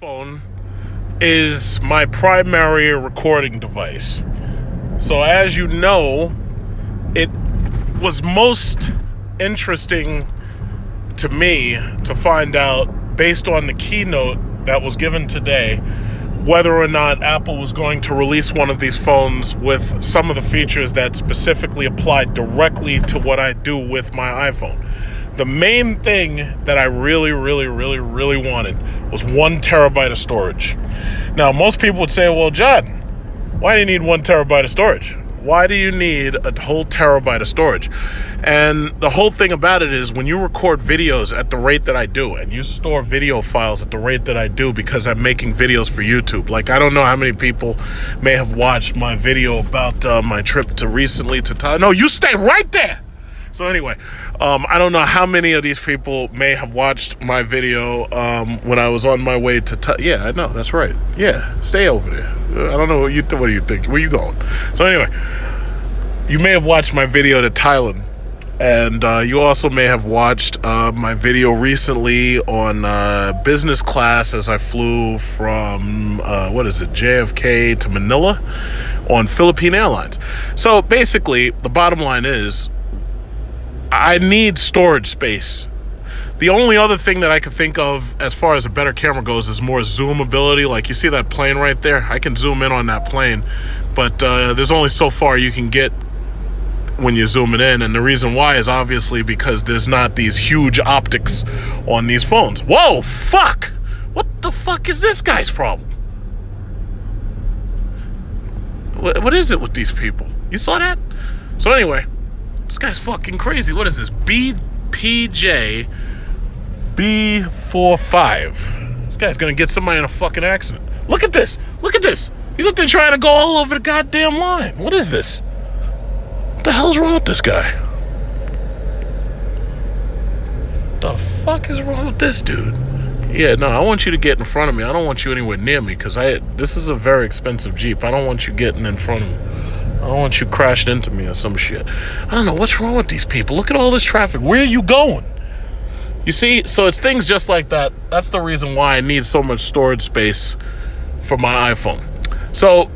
iPhone is my primary recording device. So as you know, it was most interesting to me to find out, based on the keynote that was given today, whether or not Apple was going to release one of these phones with some of the features that specifically applied directly to what I do with my iPhone. The main thing that I really wanted was 1 terabyte of storage. Now, most people would say, well, John, why do you need 1 terabyte of storage? Why do you need a whole terabyte of storage? And the whole thing about it is, when you record videos at the rate that I do, and you store video files at the rate that I do, because I'm making videos for YouTube. Like, I don't know how many people may have watched my video about my trip to Thailand. No, you stay right there. So anyway, I don't know how many of these people may have watched my video when I was on my way to Thailand. Yeah, I know, that's right. Yeah, stay over there. I don't know what do you think? Where you going? So anyway, you may have watched my video to Thailand, and you also may have watched my video recently on business class as I flew from, JFK to Manila on Philippine Airlines. So basically, the bottom line is, I need storage space. The only other thing that I can think of as far as a better camera goes is more zoom ability. Like, you see that plane right there? I can zoom in on that plane, but there's only so far you can get when you're zooming in. And the reason why is obviously because there's not these huge optics on these phones. Whoa, fuck! What the fuck is this guy's problem? What is it with these people? You saw that? So anyway, this guy's fucking crazy. What is this? BPJ B45. This guy's gonna get somebody in a fucking accident. Look at this. Look at this. He's up there trying to go all over the goddamn line. What is this? What the hell's wrong with this guy? What the fuck is wrong with this dude? Yeah, no, I want you to get in front of me. I don't want you anywhere near me, because this is a very expensive Jeep. I don't want you getting in front of me. I don't want you crashing into me or some shit. I don't know what's wrong with these people. Look at all this traffic. Where are you going? You see, so it's things just like that. That's the reason why I need so much storage space for my iPhone. So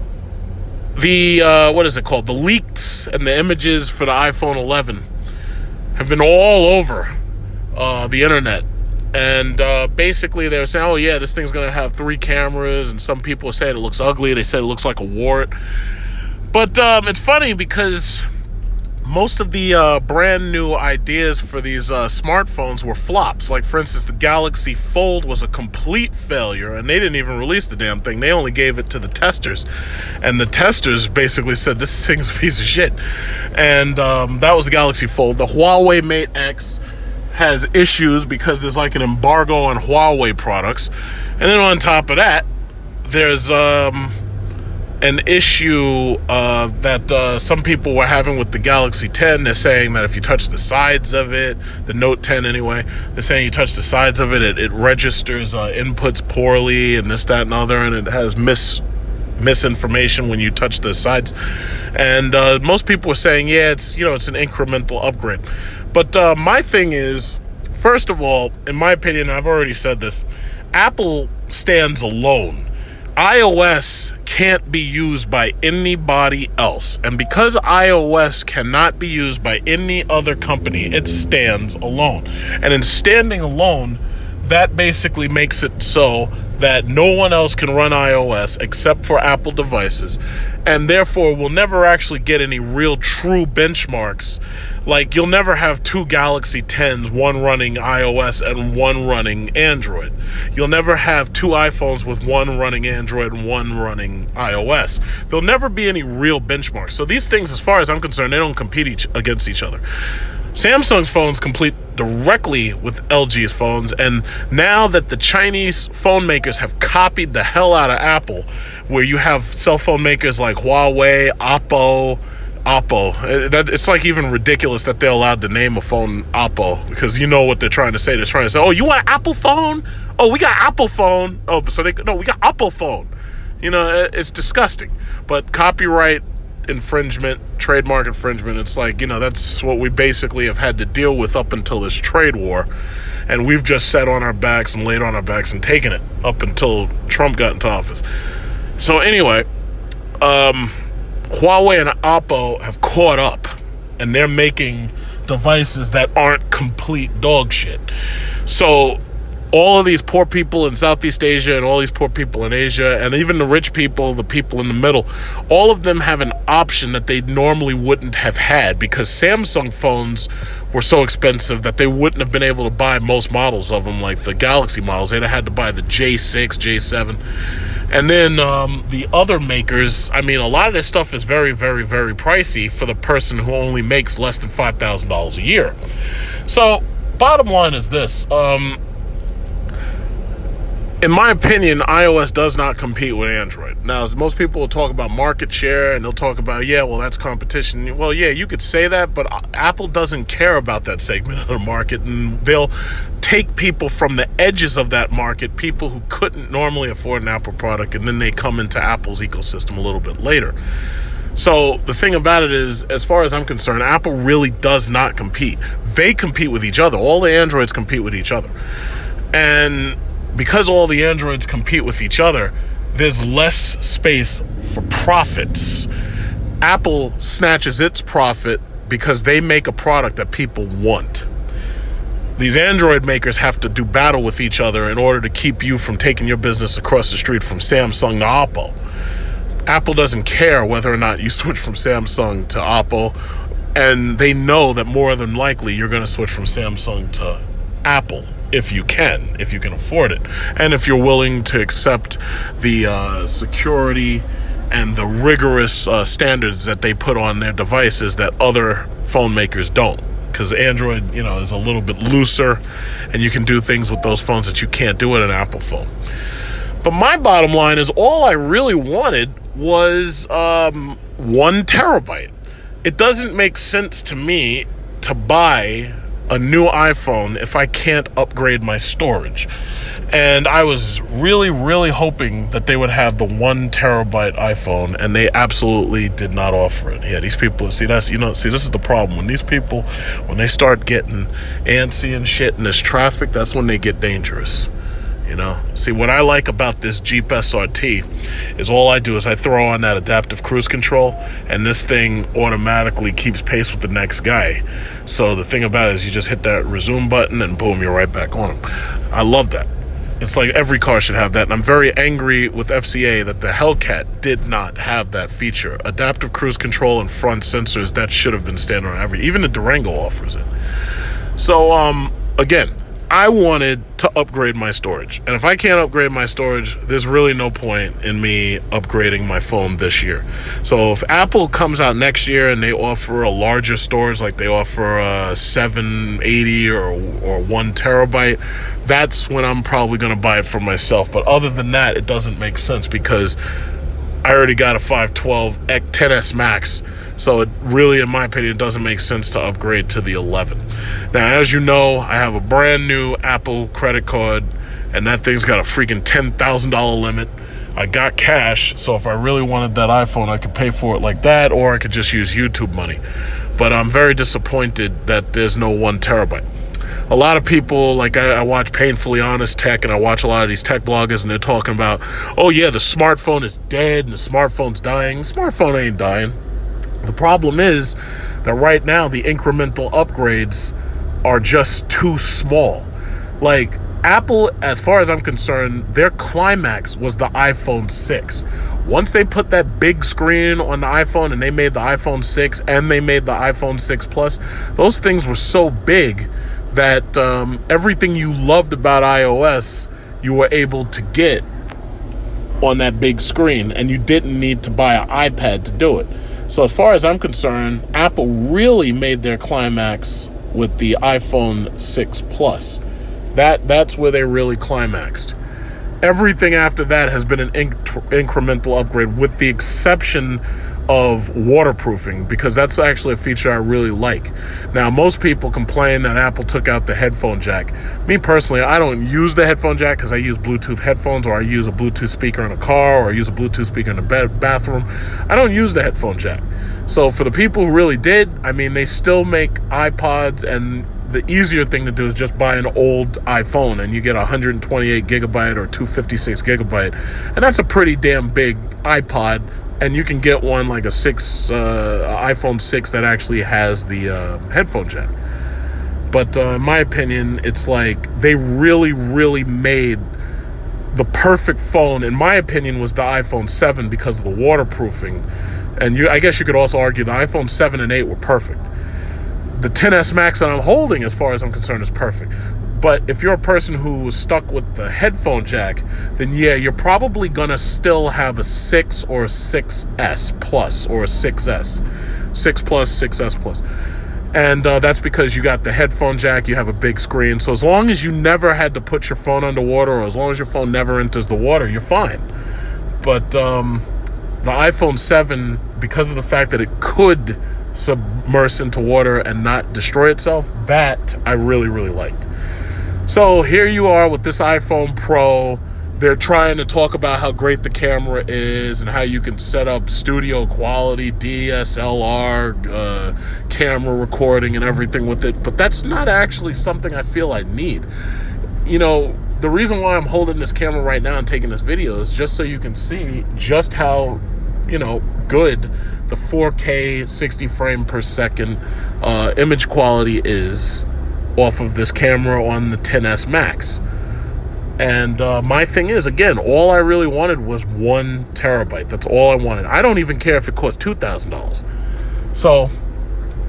the, the leaks and the images for the iPhone 11 have been all over the internet. And basically they're saying, oh yeah, this thing's going to have 3 cameras. And some people are saying it looks ugly. They said it looks like a wart. But it's funny because most of the brand new ideas for these smartphones were flops. Like, for instance, the Galaxy Fold was a complete failure, and they didn't even release the damn thing. They only gave it to the testers, and the testers basically said this thing's a piece of shit. And that was the Galaxy Fold. The Huawei Mate X has issues because there's like an embargo on Huawei products. And then on top of that, there's an issue that some people were having with the Galaxy 10. They're saying that if you touch the sides of it, the Note 10 anyway, they're saying you touch the sides of it, it registers inputs poorly and this, that, and other, and it has misinformation when you touch the sides. And most people were saying, yeah, it's an incremental upgrade. But my thing is, first of all, in my opinion, I've already said this, Apple stands alone. iOS can't be used by anybody else. And because iOS cannot be used by any other company, it stands alone. And in standing alone, that basically makes it so that no one else can run iOS except for Apple devices. And therefore, we'll never actually get any real true benchmarks. Like, you'll never have 2 Galaxy 10s, one running iOS and one running Android. You'll never have 2 iPhones with one running Android and one running iOS. There'll never be any real benchmarks. So these things, as far as I'm concerned, they don't compete against each other. Samsung's phones compete directly with LG's phones, and now that the Chinese phone makers have copied the hell out of Apple, where you have cell phone makers like Huawei, Oppo, it's like even ridiculous that they're allowed to name a phone Oppo, because you know what they're trying to say. They're trying to say, oh, you want an Apple phone? Oh, we got Apple phone. Oh, so we got Oppo phone. It's disgusting. But copyright infringement, trademark infringement, it's like, that's what we basically have had to deal with up until this trade war. And we've just sat on our backs and laid on our backs and taken it up until Trump got into office. So anyway, Huawei and Oppo have caught up, and they're making devices that aren't complete dog shit. So all of these poor people in Southeast Asia and all these poor people in Asia, and even the rich people, the people in the middle, all of them have an option that they normally wouldn't have had, because Samsung phones were so expensive that they wouldn't have been able to buy most models of them, like the Galaxy models. They'd have had to buy the J6, J7. And then the other makers, I mean, a lot of this stuff is very, very, very pricey for the person who only makes less than $5,000 a year. So bottom line is this. In my opinion, iOS does not compete with Android. Now, as most people will talk about market share, and they'll talk about, yeah, well, that's competition. Well, yeah, you could say that, but Apple doesn't care about that segment of the market, and they'll take people from the edges of that market, people who couldn't normally afford an Apple product, and then they come into Apple's ecosystem a little bit later. So the thing about it is, as far as I'm concerned, Apple really does not compete. They compete with each other. All the Androids compete with each other. And because all the Androids compete with each other, there's less space for profits. Apple snatches its profit because they make a product that people want. These Android makers have to do battle with each other in order to keep you from taking your business across the street from Samsung to Oppo. Apple doesn't care whether or not you switch from Samsung to Oppo, and they know that more than likely you're going to switch from Samsung to Apple if you can afford it, and if you're willing to accept the security and the rigorous standards that they put on their devices that other phone makers don't. Because Android, is a little bit looser, and you can do things with those phones that you can't do with an Apple phone. But my bottom line is, all I really wanted was 1 terabyte. It doesn't make sense to me to buy a new iPhone if I can't upgrade my storage. And I was really, really hoping that they would have the 1 terabyte iPhone, and they absolutely did not offer it. Yeah, these people, this is the problem. When these people, when they start getting antsy and shit in this traffic, that's when they get dangerous. See, what I like about this Jeep SRT is all I do is I throw on that adaptive cruise control, and this thing automatically keeps pace with the next guy. So the thing about it is, you just hit that resume button and boom, you're right back on him. I love that. It's like every car should have that, and I'm very angry with FCA that the Hellcat did not have that feature. Adaptive cruise control and front sensors, that should have been standard on even the Durango offers it. So, again, I wanted to upgrade my storage. And if I can't upgrade my storage, there's really no point in me upgrading my phone this year. So if Apple comes out next year and they offer a larger storage, like they offer a 780 or 1 terabyte, that's when I'm probably going to buy it for myself. But other than that, it doesn't make sense, because I already got a 512 XS Max. So it really, in my opinion, doesn't make sense to upgrade to the 11. Now, as you know, I have a brand new Apple credit card, and that thing's got a freaking $10,000 limit. I got cash, so if I really wanted that iPhone, I could pay for it like that, or I could just use YouTube money. But I'm very disappointed that there's no 1 terabyte. A lot of people, like I watch Painfully Honest Tech, and I watch a lot of these tech bloggers, and they're talking about, oh yeah, the smartphone is dead and the smartphone's dying. The smartphone ain't dying. The problem is that right now the incremental upgrades are just too small. Like, Apple, as far as I'm concerned, their climax was the iPhone 6. Once they put that big screen on the iPhone, and they made the iPhone 6 and they made the iPhone 6 Plus, those things were so big that everything you loved about iOS, you were able to get on that big screen, and you didn't need to buy an iPad to do it. So as far as I'm concerned, Apple really made their climax with the iPhone 6 Plus. That's where they really climaxed. Everything after that has been an incremental upgrade, with the exception of waterproofing, because that's actually a feature I really like. Now, most people complain that Apple took out the headphone jack. Me personally, I don't use the headphone jack because I use Bluetooth headphones, or I use a Bluetooth speaker in a car, or I use a Bluetooth speaker in the bathroom. I don't use the headphone jack. So for the people who really did, I mean, they still make iPods, and the easier thing to do is just buy an old iPhone, and you get 128 gigabyte or 256 gigabyte, and that's a pretty damn big iPod. And you can get one like iPhone 6 that actually has the headphone jack. But in my opinion, it's like they really, really made the perfect phone, in my opinion, was the iPhone 7 because of the waterproofing. And I guess you could also argue the iPhone 7 and 8 were perfect. The XS Max that I'm holding, as far as I'm concerned, is perfect. But if you're a person who was stuck with the headphone jack, then yeah, you're probably going to still have a 6 or a 6S Plus or a 6S. 6 Plus, 6S Plus. And that's because you got the headphone jack, you have a big screen. So as long as you never had to put your phone underwater, or as long as your phone never enters the water, you're fine. But the iPhone 7, because of the fact that it could submerge into water and not destroy itself, that I really, really liked. So here you are with this iPhone Pro. They're trying to talk about how great the camera is and how you can set up studio quality DSLR camera recording and everything with it. But that's not actually something I feel I need. You know, the reason why I'm holding this camera right now and taking this video is just so you can see just how, good the 4K 60 frame per second image quality is off of this camera on the XS Max. And my thing is, again, all I really wanted was 1 terabyte. That's all I wanted. I don't even care if it costs $2,000. So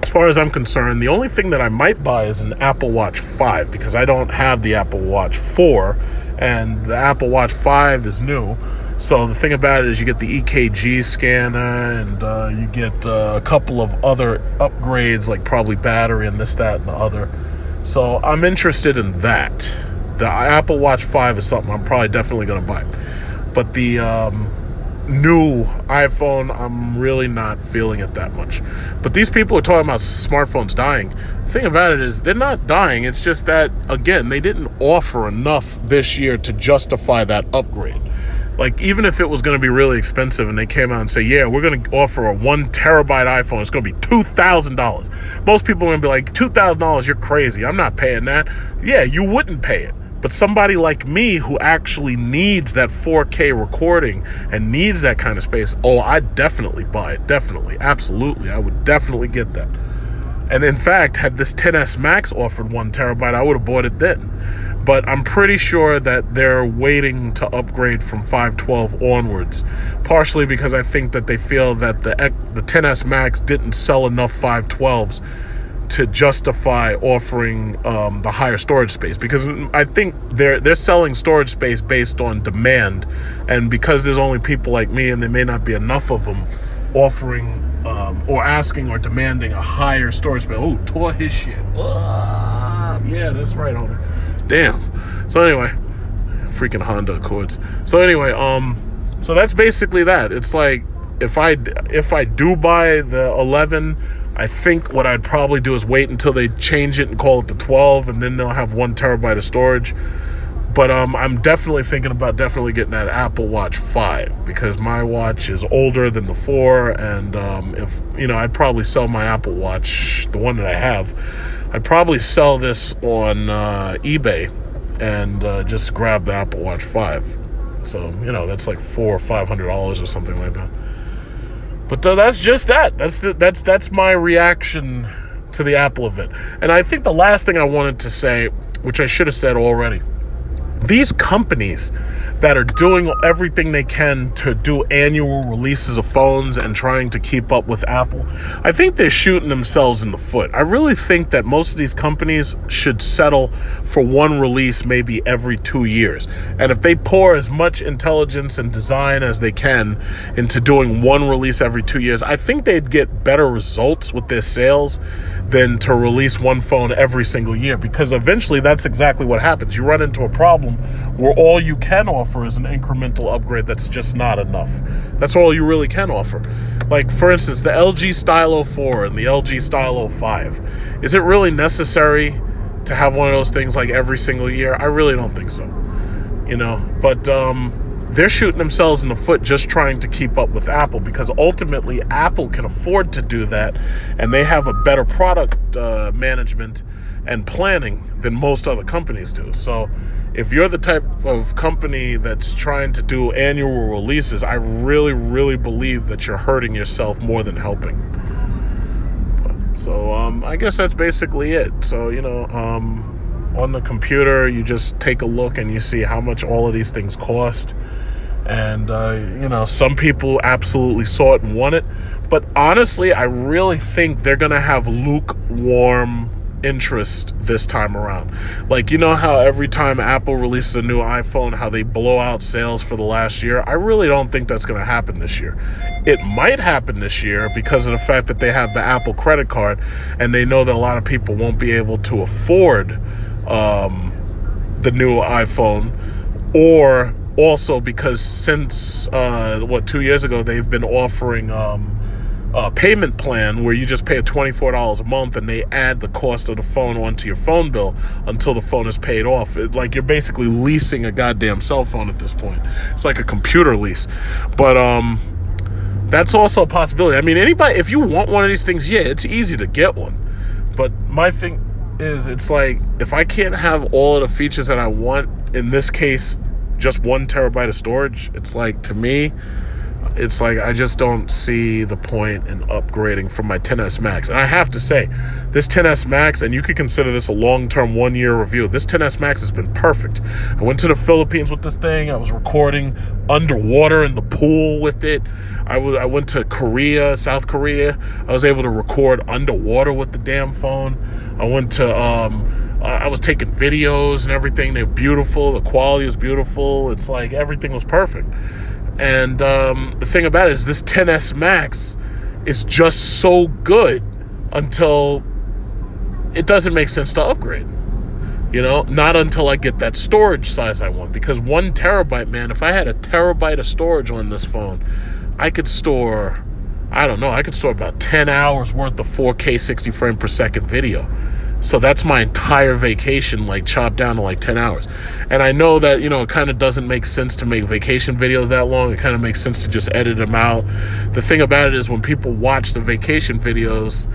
as far as I'm concerned, the only thing that I might buy is an Apple Watch 5, because I don't have the Apple Watch 4, and the Apple Watch 5 is new. So the thing about it is you get the EKG scanner, and you get a couple of other upgrades, like probably battery and this, that, and the other. So I'm interested in that. The Apple Watch 5 is something I'm probably definitely going to buy. But the new iPhone, I'm really not feeling it that much. But these people are talking about smartphones dying. The thing about it is they're not dying. It's just that, again, they didn't offer enough this year to justify that upgrade. Like, even if it was going to be really expensive and they came out and say, yeah, we're going to offer a 1 terabyte iPhone, it's going to be $2,000. Most people are going to be like, $2,000, you're crazy. I'm not paying that. Yeah, you wouldn't pay it. But somebody like me who actually needs that 4K recording and needs that kind of space, I'd definitely buy it. Definitely. Absolutely. I would definitely get that. And in fact, had this XS Max offered 1 terabyte, I would have bought it then. But I'm pretty sure that they're waiting to upgrade from 512 onwards, partially because I think that they feel that the XS Max didn't sell enough 512s to justify offering the higher storage space, because I think they're selling storage space based on demand, and because there's only people like me and there may not be enough of them offering or asking or demanding a higher storage space. Oh, tore his shit. Yeah, that's right, homie. Damn. So anyway, freaking Honda Accords. So anyway, so that's basically that. It's like if I do buy the 11, I think what I'd probably do is wait until they change it and call it the 12, and then they'll have 1 terabyte of storage. But I'm definitely thinking about getting that Apple Watch 5, because my watch is older than the 4, and if I'd probably sell my Apple Watch, the one that I have. I'd probably sell this on eBay and just grab the Apple Watch 5. So that's like $400 or $500 or something like that. But that's just that. That's my reaction to the Apple event. And I think the last thing I wanted to say, which I should have said already, these companies that are doing everything they can to do annual releases of phones and trying to keep up with Apple, I think they're shooting themselves in the foot. I really think that most of these companies should settle for 1 release maybe every 2 years. And if they pour as much intelligence and design as they can into doing 1 release every 2 years, I think they'd get better results with their sales than to release 1 phone every single year, because eventually that's exactly what happens. You run into a problem where all you can offer is an incremental upgrade that's just not enough. That's all you really can offer. Like, for instance, the LG Stylo 4 and the LG Stylo 5. Is it really necessary to have one of those things like every single year? I really don't think so. But they're shooting themselves in the foot just trying to keep up with Apple, because ultimately Apple can afford to do that, and they have a better product management and planning than most other companies do. So if you're the type of company that's trying to do annual releases, I really, really believe that you're hurting yourself more than helping. So I guess that's basically it. So, on the computer, you just take a look and you see how much all of these things cost. And, some people absolutely saw it and want it. But honestly, I really think they're going to have lukewarm interest this time around. Like, how every time Apple releases a new iPhone, how they blow out sales for the last year? I really don't think that's going to happen this year. It might happen this year because of the fact that they have the Apple credit card, and they know that a lot of people won't be able to afford the new iPhone, or also because since 2 years ago they've been offering a payment plan where you just pay $24 a month and they add the cost of the phone onto your phone bill until the phone is paid off. Like, you're basically leasing a goddamn cell phone at this point. It's like a computer lease. But that's also a possibility. I mean, anybody, if you want one of these things, yeah, it's easy to get one. But my thing is, it's like, if I can't have all of the features that I want, in this case just 1 terabyte of storage, it's like, to me, it's like I just don't see the point in upgrading from my XS Max. And I have to say, this XS Max, and you could consider this a long-term 1-year review, this XS Max has been perfect. I went to the Philippines with this thing. I was recording underwater in the pool with it. I went to Korea, South Korea. I was able to record underwater with the damn phone. I went to I was taking videos and everything. They're beautiful. The quality was beautiful. It's like everything was perfect. And the thing about it is, this XS Max is just so good until it doesn't make sense to upgrade. Not until I get that storage size I want. Because 1 terabyte, man, if I had a terabyte of storage on this phone, I could store, I could store about 10 hours worth of 4K 60 frame per second video. So that's my entire vacation, like, chopped down to like 10 hours. And I know that, it kind of doesn't make sense to make vacation videos that long. It kind of makes sense to just edit them out. The thing about it is, when people watch the vacation videos,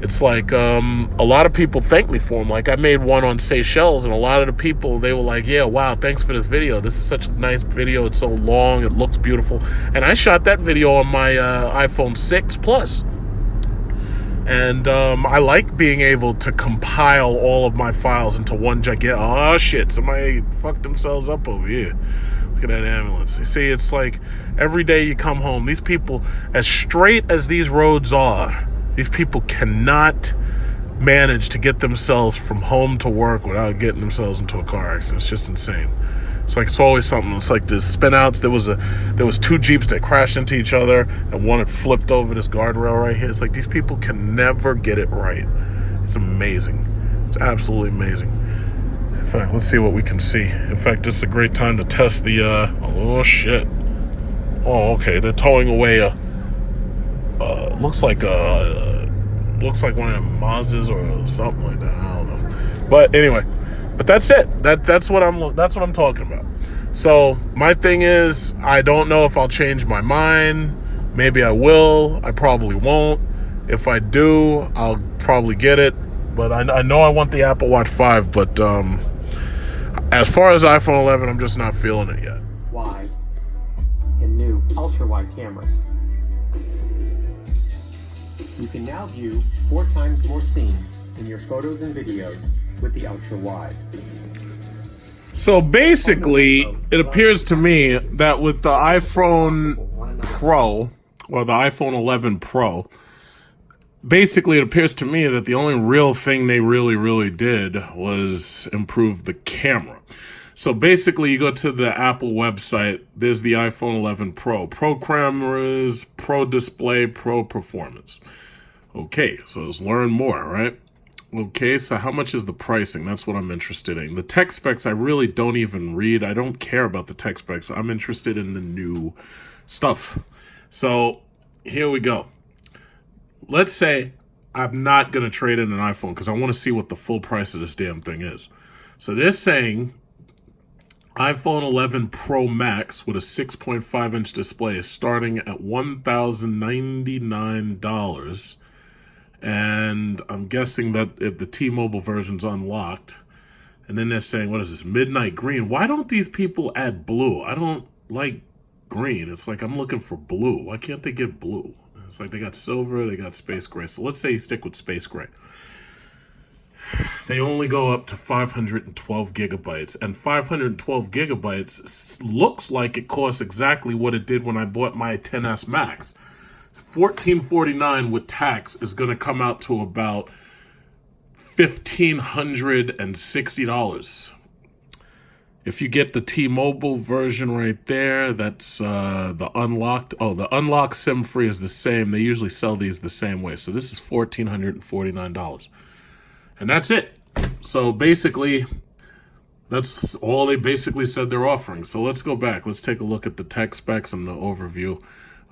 it's like a lot of people thank me for them. Like, I made one on Seychelles, and a lot of the people, they were like, yeah, wow, thanks for this video. This is such a nice video. It's so long. It looks beautiful. And I shot that video on my iPhone 6 Plus. And I like being able to compile all of my files into one gigantic... Oh, shit. Somebody fucked themselves up over here. Look at that ambulance. You see, it's like every day you come home, these people, as straight as these roads are, these people cannot manage to get themselves from home to work without getting themselves into a car accident. It's just insane. It's like, it's always something. It's like this spin outs. There was 2 Jeeps that crashed into each other, and one had flipped over this guardrail right here. It's like, these people can never get it right. It's amazing. It's absolutely amazing. In fact, let's see what we can see. In fact, this is a great time to test the oh shit. Oh, okay. They're towing away looks like one of them Mazdas or something like that. I don't know. But anyway, but that's it. That's what I'm talking about. So my thing is, I don't know if I'll change my mind. Maybe I will. I probably won't. If I do, I'll probably get it. But I know I want the Apple Watch 5. But as far as iPhone 11, I'm just not feeling it yet. Wide and new ultra-wide cameras. You can now view 4 times more scene in your photos and videos with the ultra-wide. So basically, it appears to me that with the iPhone Pro, or the iPhone 11 Pro, basically it appears to me that the only real thing they really did was improve the camera. So basically, you go to the Apple website, there's the iPhone 11 Pro. Pro cameras, Pro display, Pro performance. Okay, so let's learn more, right? Okay, so how much is the pricing? That's what I'm interested in. The tech specs, I really don't even read. I don't care about the tech specs. I'm interested in the new stuff. So here we go. Let's say I'm not going to trade in an iPhone because I want to see what the full price of this damn thing is. So they're saying iPhone 11 Pro Max with a 6.5-inch display is starting at $1,099. And I'm guessing that if the T-Mobile version's unlocked, and then they're saying, what is this, midnight green? Why don't these people add blue? I don't like green. It's like I'm looking for blue. Why can't they get blue? It's like they got silver, they got space gray. So let's say you stick with space gray. They only go up to 512 gigabytes. And 512 gigabytes looks like it costs exactly what it did when I bought my XS Max. $1449 with tax is going to come out to about $1,560. If you get the T-Mobile version right there, that's the unlocked. Oh, the unlocked SIM-free is the same. They usually sell these the same way. So this is $1,449. And that's it. So basically, that's all they basically said they're offering. So let's go back. Let's take a look at the tech specs and the overview.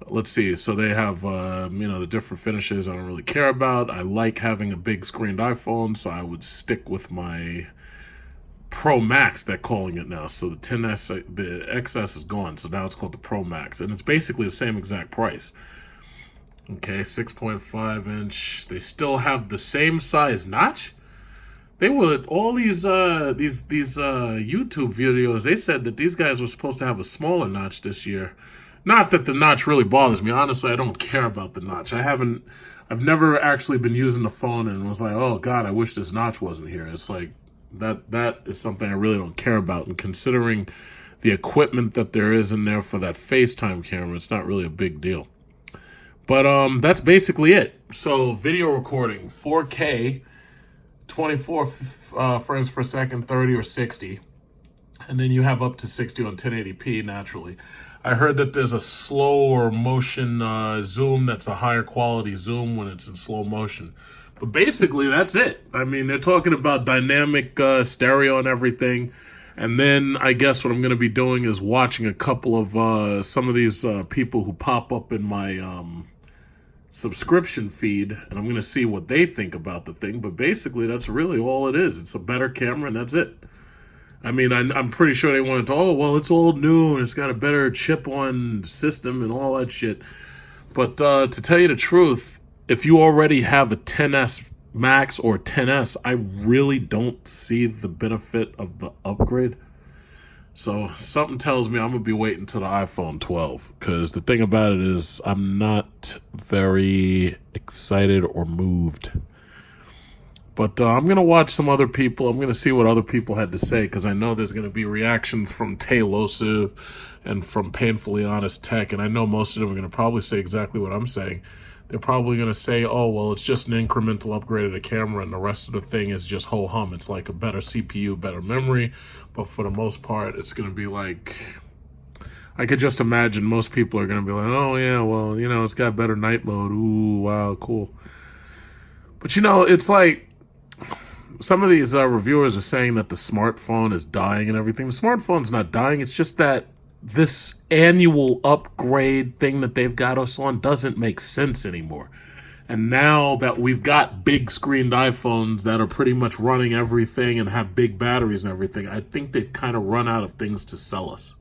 Let's see. So they have, the different finishes I don't really care about. I like having a big screened iPhone, so I would stick with my Pro Max, they're calling it now. So the XS, the XS is gone, so now it's called the Pro Max. And it's basically the same exact price. Okay, 6.5 inch. They still have the same size notch. They would, all these YouTube videos, they said that these guys were supposed to have a smaller notch this year. Not that the notch really bothers me. Honestly, I don't care about the notch. I've never actually been using the phone and was like, oh God, I wish this notch wasn't here. It's like, that is something I really don't care about. And considering the equipment that there is in there for that FaceTime camera, it's not really a big deal. But that's basically it. So video recording, 4K, 24 frames per second, 30 or 60. And then you have up to 60 on 1080p naturally. I heard that there's a slower motion zoom that's a higher quality zoom when it's in slow motion. But basically, that's it. I mean, they're talking about dynamic stereo and everything. And then I guess what I'm going to be doing is watching a couple of some of these people who pop up in my subscription feed. And I'm going to see what they think about the thing. But basically, that's really all it is. It's a better camera and that's it. I mean, I'm pretty sure they wanted to, oh, well, it's all new and it's got a better chip-on system and all that shit. But to tell you the truth, if you already have a XS Max or XS, I really don't see the benefit of the upgrade. So something tells me I'm going to be waiting until the iPhone 12. Because the thing about it is I'm not very excited or moved. But I'm going to watch some other people. I'm going to see what other people had to say because I know there's going to be reactions from Taylosive and from Painfully Honest Tech. And I know most of them are going to probably say exactly what I'm saying. They're probably going to say, oh, well, it's just an incremental upgrade of the camera and the rest of the thing is just ho-hum. It's like a better CPU, better memory. But for the most part, it's going to be like, I could just imagine most people are going to be like, oh, yeah, well, it's got better night mode. Ooh, wow, cool. But, it's like, some of these reviewers are saying that the smartphone is dying and everything. The smartphone's not dying. It's just that this annual upgrade thing that they've got us on doesn't make sense anymore. And now that we've got big screened iPhones that are pretty much running everything and have big batteries and everything, I think they've kind of run out of things to sell us.